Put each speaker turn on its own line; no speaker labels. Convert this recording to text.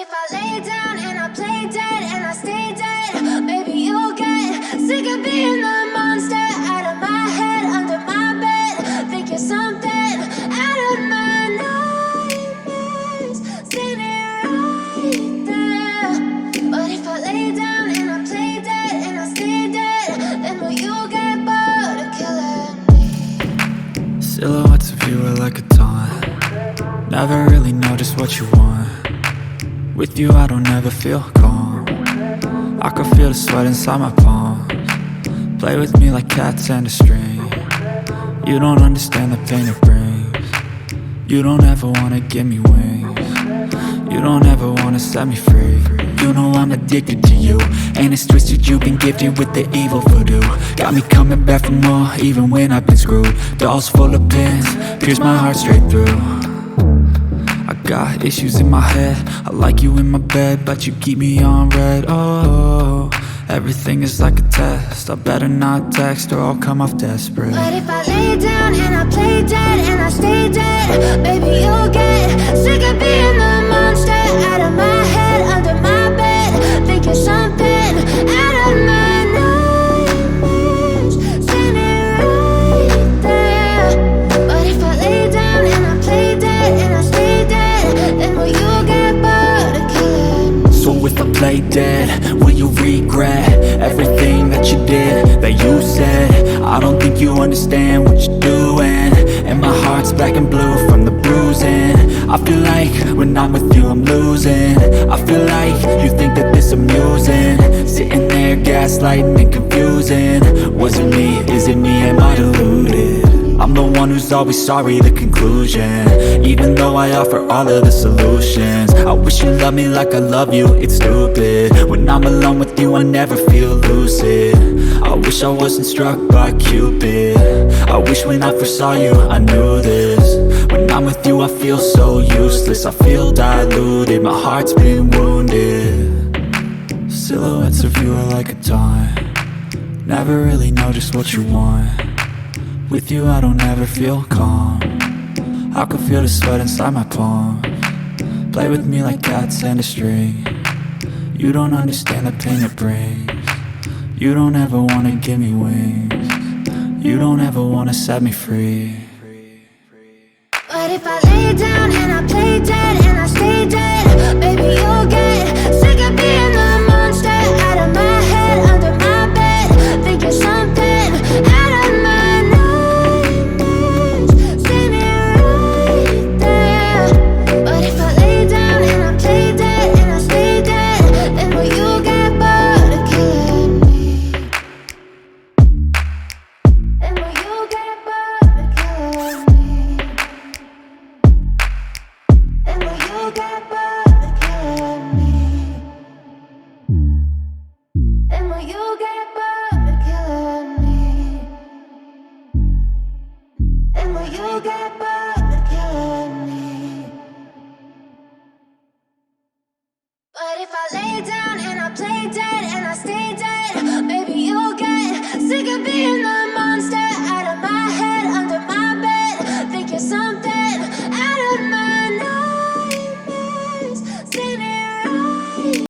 if I lay down and I play dead and I stay dead, maybe you'll get sick of being the monster out of my head, under my bed. Think you're something out of my nightmares, standing right there. But if I lay down and I play dead and I stay dead, then will you get bored of killing me?
Silhouettes of you are like a taunt. Never really know just what you want. With you I don't ever feel calm. I can feel the sweat inside my palms. Play with me like cats and a string. You don't understand the pain it brings. You don't ever wanna give me wings. You don't ever wanna set me free. You know I'm addicted to you, and it's twisted, you've been gifted with the evil voodoo. Got me coming back for more, even when I've been screwed. Dolls full of pins, pierce my heart straight through. I got issues in my head, I like you in my bed, but you keep me on red. Oh, everything is like a test, I better not text or I'll come off desperate.
But if I lay down and I play dead and I stay dead, baby you'll get sick of being the monster out of my head, under my bed. Think you're something out of my nightmares, standing right there. But if I lay down and I play dead and I stay dead, then will you get bored of killing me?
So if I play dead, will you regret everything that you did, that you said? I don't think you understand what you're doing, and my heart's black and blue from the bruising. I feel like when I'm with you I'm losing. I feel like you think that this amusing, sitting there gaslighting and confusing. Was it me? Is it me? Am I deluded? I'm the one who's always sorry, the conclusion, even though I offer all of the solutions. I wish you loved me like I love you, it's stupid. When I'm alone with you I never feel lucid. I wish I wasn't struck by Cupid. I wish when I first saw you I knew this. When I'm with you I feel so useless, I feel diluted, my heart's been wounded. Silhouettes of you are like a taunt. Never really know just what you want. With you I don't ever feel calm. I can feel the sweat inside my palms. Play with me like cats and a string. You don't understand the pain it brings. You don't ever wanna give me wings. You don't ever wanna set me free.
But if I lay down and I play dead and I stay dead, baby you'll get sick of being the monster out of my head, under my bed. Think you're something out of my nightmares, standing right there. But if I lay down and I play dead and I stay dead, then will you get bored of killing me? Then will you get bored of killing me? And will you get bored of killing me? And will you get bored of killing me? And will you get bored?